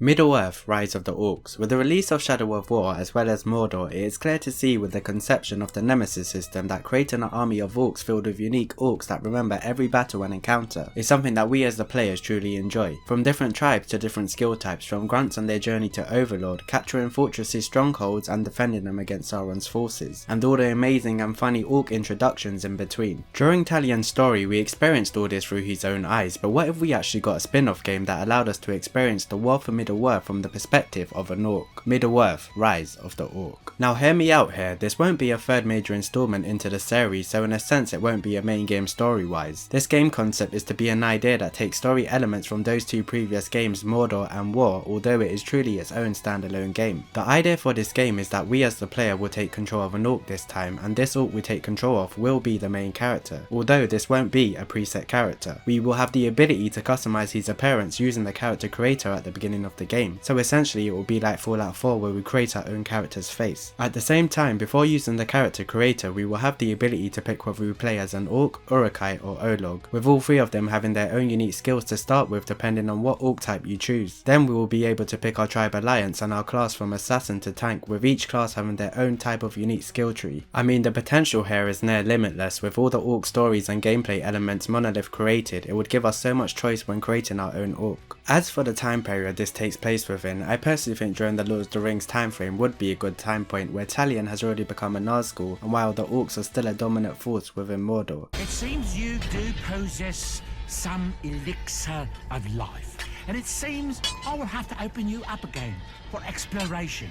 Middle-earth: Rise of the Orcs. With the release of Shadow of War as well as Mordor, it is clear to see with the conception of the Nemesis system that creating an army of orcs filled with unique orcs that remember every battle and encounter is something that we as the players truly enjoy. From different tribes to different skill types, from grunts on their journey to overlord, capturing fortresses, strongholds and defending them against Sauron's forces, and all the amazing and funny orc introductions in between. During Talion's story we experienced all this through his own eyes, but what if we actually got a spin-off game that allowed us to experience the war for Middle-earth from the perspective of an orc? Middle-earth: Rise of the Orc. Now hear me out here, this won't be a third major installment into the series, so in a sense it won't be a main game story wise. This game concept is to be an idea that takes story elements from those two previous games, Mordor and War, although it is truly its own standalone game. The idea for this game is that we as the player will take control of an orc this time, and this orc we take control of will be the main character, although this won't be a preset character. We will have the ability to customize his appearance using the character creator at the beginning of the game, so essentially it will be like Fallout 4 where we create our own character's face. At the same time, before using the character creator we will have the ability to pick whether we play as an orc, Uruk-hai or Olog, with all three of them having their own unique skills to start with depending on what orc type you choose. Then we will be able to pick our tribe alliance and our class from assassin to tank, with each class having their own type of unique skill tree. I mean, the potential here is near limitless. With all the orc stories and gameplay elements Monolith created, it would give us so much choice when creating our own orc. As for the time period this takes place within, I personally think during the Lord of the Rings time frame would be a good time point where Talion has already become a Nazgul, and while the orcs are still a dominant force within Mordor. It seems you do possess some elixir of life, and it seems I will have to open you up again for exploration,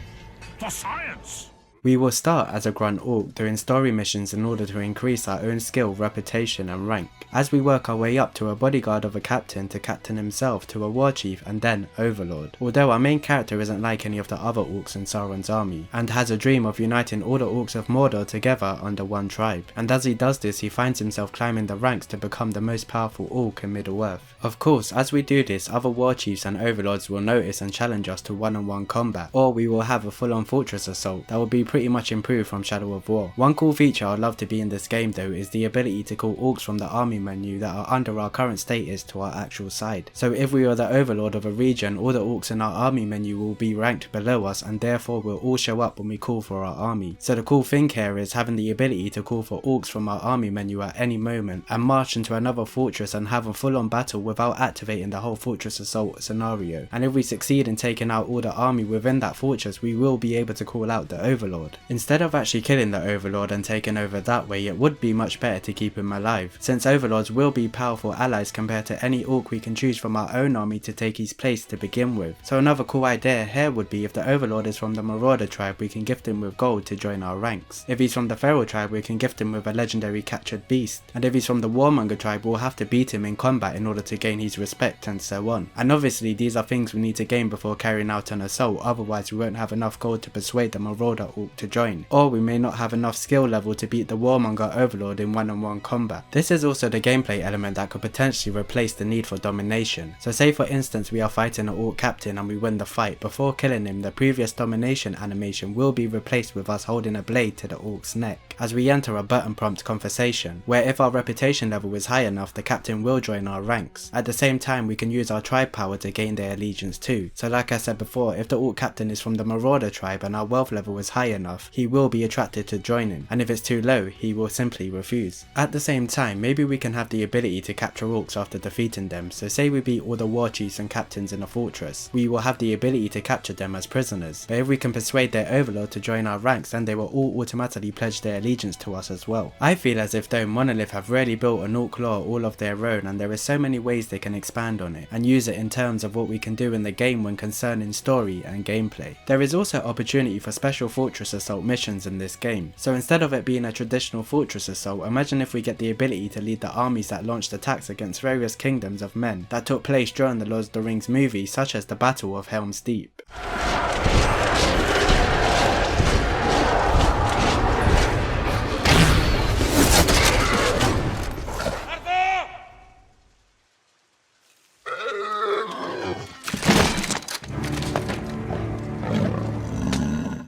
for science. We will start as a grunt orc doing story missions in order to increase our own skill, reputation and rank, as we work our way up to a bodyguard of a captain, to captain himself, to a war chief and then overlord. Although our main character isn't like any of the other orcs in Sauron's army, and has a dream of uniting all the orcs of Mordor together under one tribe, and as he does this he finds himself climbing the ranks to become the most powerful orc in Middle-earth. Of course, as we do this, other war chiefs and overlords will notice and challenge us to one-on-one combat, or we will have a full-on fortress assault that will be pretty much improved from Shadow of War. One cool feature I'd love to be in this game though is the ability to call orcs from the army menu that are under our current status to our actual side. So if we are the overlord of a region, all the orcs in our army menu will be ranked below us and therefore will all show up when we call for our army. So the cool thing here is having the ability to call for orcs from our army menu at any moment and march into another fortress and have a full on battle without activating the whole fortress assault scenario. And if we succeed in taking out all the army within that fortress, we will be able to call out the overlord. Instead of actually killing the overlord and taking over that way, it would be much better to keep him alive, since overlords will be powerful allies compared to any orc we can choose from our own army to take his place to begin with. So another cool idea here would be if the overlord is from the Marauder tribe, we can gift him with gold to join our ranks. If he's from the Feral tribe, we can gift him with a legendary captured beast, and if he's from the Warmonger tribe, we'll have to beat him in combat in order to gain his respect and so on. And obviously these are things we need to gain before carrying out an assault, otherwise we won't have enough gold to persuade the Marauder orc to join, or we may not have enough skill level to beat the Warmonger overlord in one-on-one combat. This is also the gameplay element that could potentially replace the need for domination. So say for instance we are fighting an orc captain and we win the fight, before killing him the previous domination animation will be replaced with us holding a blade to the orc's neck as we enter a button prompt conversation, where if our reputation level is high enough the captain will join our ranks. At the same time we can use our tribe power to gain their allegiance too. So like I said before, if the orc captain is from the Marauder tribe and our wealth level is high enough, he will be attracted to joining, and if it's too low he will simply refuse. At the same time maybe we can have the ability to capture orcs after defeating them, so say we beat all the war chiefs and captains in a fortress, we will have the ability to capture them as prisoners, but if we can persuade their overlord to join our ranks then they will all automatically pledge their allegiance to us as well. I feel as if though Monolith have really built an orc lore all of their own, and there is so many ways they can expand on it and use it in terms of what we can do in the game when concerning story and gameplay. There is also opportunity for special fortress assault missions in this game, so instead of it being a traditional fortress assault, imagine if we get the ability to lead the armies that launched attacks against various kingdoms of men that took place during the Lord of the Rings movie, such as the Battle of Helm's Deep.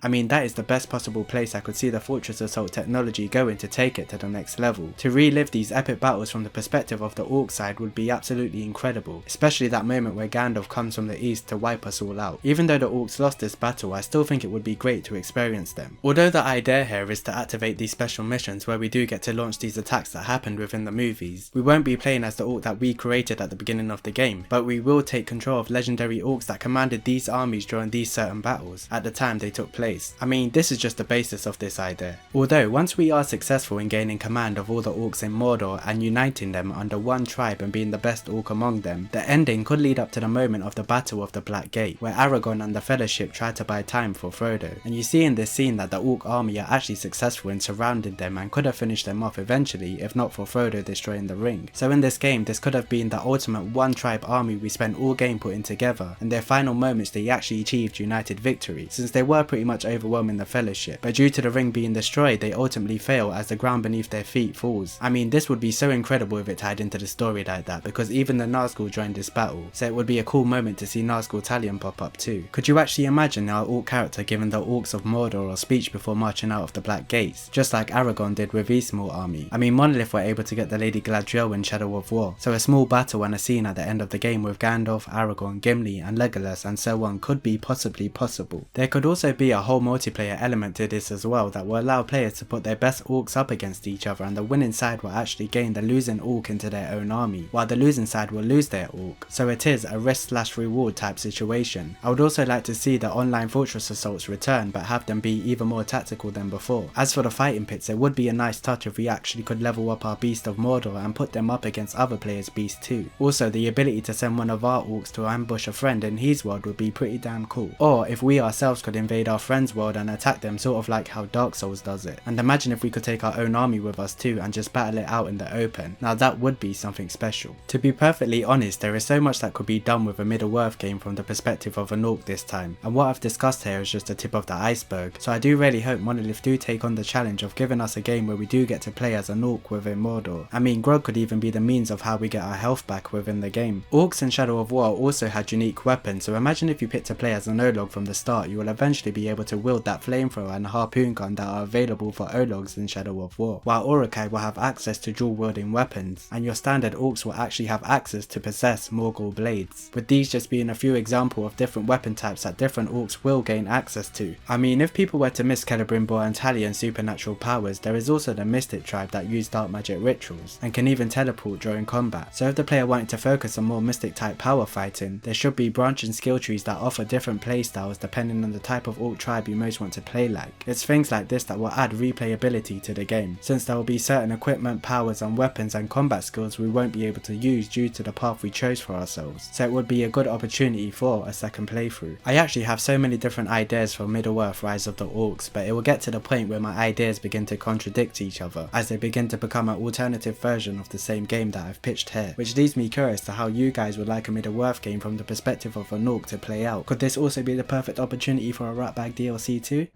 I mean, that is the best possible place I could see the Fortress Assault technology going to take it to the next level. To relive these epic battles from the perspective of the Orc side would be absolutely incredible, especially that moment where Gandalf comes from the east to wipe us all out. Even though the Orcs lost this battle, I still think it would be great to experience them. Although the idea here is to activate these special missions where we do get to launch these attacks that happened within the movies, we won't be playing as the Orc that we created at the beginning of the game, but we will take control of legendary Orcs that commanded these armies during these certain battles at the time they took place. I mean, this is just the basis of this idea. Although once we are successful in gaining command of all the Orcs in Mordor and uniting them under one tribe and being the best Orc among them, the ending could lead up to the moment of the Battle of the Black Gate, where Aragorn and the Fellowship try to buy time for Frodo, and you see in this scene that the Orc army are actually successful in surrounding them and could have finished them off eventually if not for Frodo destroying the ring. So in this game, this could have been the ultimate one tribe army we spent all game putting together, and their final moments they actually achieved united victory, since they were pretty much overwhelming the Fellowship, but due to the ring being destroyed they ultimately fail as the ground beneath their feet falls. I mean, this would be so incredible if it tied into the story like that, because even the Nazgul joined this battle, so it would be a cool moment to see Nazgul Talion pop up too. Could you actually imagine our Orc character giving the Orcs of Mordor a speech before marching out of the Black Gates, just like Aragorn did with his small army? I mean, Monolith were able to get the Lady Galadriel in Shadow of War, so a small battle and a scene at the end of the game with Gandalf, Aragorn, Gimli and Legolas and so on could be possibly possible. There could also be a whole multiplayer element to this as well that will allow players to put their best Orcs up against each other, and the winning side will actually gain the losing Orc into their own army, while the losing side will lose their Orc, so it is a risk/reward type situation. I would also like to see the online Fortress Assaults return, but have them be even more tactical than before. As for the fighting pits, it would be a nice touch if we actually could level up our Beast of Mordor and put them up against other players' beasts too. Also, the ability to send one of our Orcs to ambush a friend in his world would be pretty damn cool. Or if we ourselves could invade our friend's world and attack them, sort of like how Dark Souls does it. And imagine if we could take our own army with us too and just battle it out in the open. Now that would be something special. To be perfectly honest, there is so much that could be done with a Middle-earth game from the perspective of an Orc this time, and what I've discussed here is just the tip of the iceberg, so I do really hope Monolith do take on the challenge of giving us a game where we do get to play as an Orc within Mordor. I mean, Grog could even be the means of how we get our health back within the game. Orcs in Shadow of War also had unique weapons, so imagine if you pick to play as an Olog from the start, you will eventually be able to wield that flamethrower and harpoon gun that are available for Ologs in Shadow of War, while Uruk-hai will have access to dual wielding weapons, and your standard Orcs will actually have access to possess Morgul blades, with these just being a few examples of different weapon types that different Orcs will gain access to. I mean, if people were to miss Celebrimbor and Talion's supernatural powers, there is also the Mystic tribe that use dark magic rituals, and can even teleport during combat, so if the player wanted to focus on more Mystic type power fighting, there should be branching skill trees that offer different playstyles depending on the type of Orc tribe you most want to play like. It's things like this that will add replayability to the game, since there will be certain equipment, powers and weapons and combat skills we won't be able to use due to the path we chose for ourselves, so it would be a good opportunity for a second playthrough. I actually have so many different ideas for Middle-earth Rise of the Orcs, but it will get to the point where my ideas begin to contradict each other, as they begin to become an alternative version of the same game that I've pitched here, which leaves me curious to how you guys would like a Middle-earth game from the perspective of an Orc to play out. Could this also be the perfect opportunity for a Ratbag DLC too?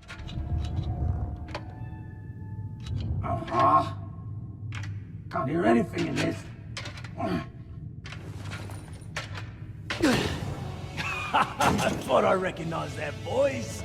Can't hear anything in this. I thought I recognized that voice.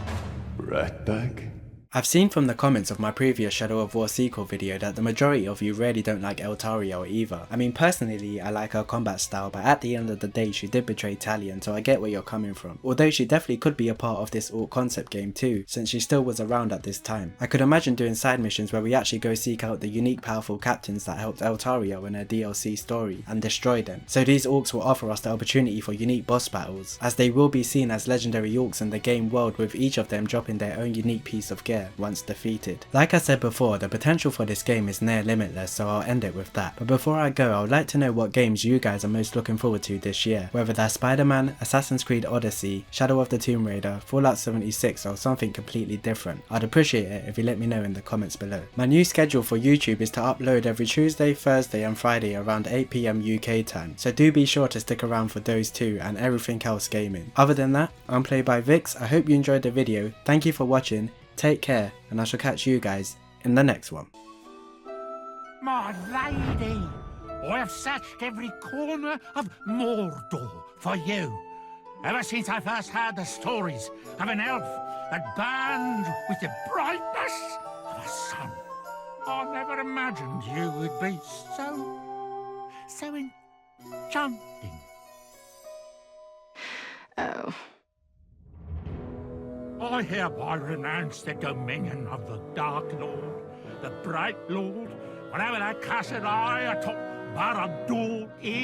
Ratbag? I've seen from the comments of my previous Shadow of War sequel video that the majority of you really don't like Eltaria either. I mean, personally I like her combat style, but at the end of the day she did betray Talion, so I get where you're coming from. Although she definitely could be a part of this Orc concept game too, since she still was around at this time. I could imagine doing side missions where we actually go seek out the unique powerful captains that helped Eltaria in her DLC story and destroy them. So these Orcs will offer us the opportunity for unique boss battles, as they will be seen as legendary Orcs in the game world, with each of them dropping their own unique piece of gear once defeated. Like I said before, the potential for this game is near limitless, so I'll end it with that. But before I go, I would like to know what games you guys are most looking forward to this year, whether that's Spider-Man, Assassin's Creed Odyssey, Shadow of the Tomb Raider, Fallout 76 or something completely different. I'd appreciate it if you let me know in the comments below. My new schedule for YouTube is to upload every Tuesday, Thursday and Friday around 8 PM UK time, so do be sure to stick around for those two and everything else gaming. Other than that, I'm Played by Vix. I hope you enjoyed the video, thank you for watching, take care, and I shall catch you guys in the next one. My lady, I have searched every corner of Mordor for you. Ever since I first heard the stories of an elf that burned with the brightness of a sun, I never imagined you would be so enchanting. Oh. I hereby renounce the dominion of the Dark Lord, the Bright Lord, whatever that cursed eye atop Barad-dûr is.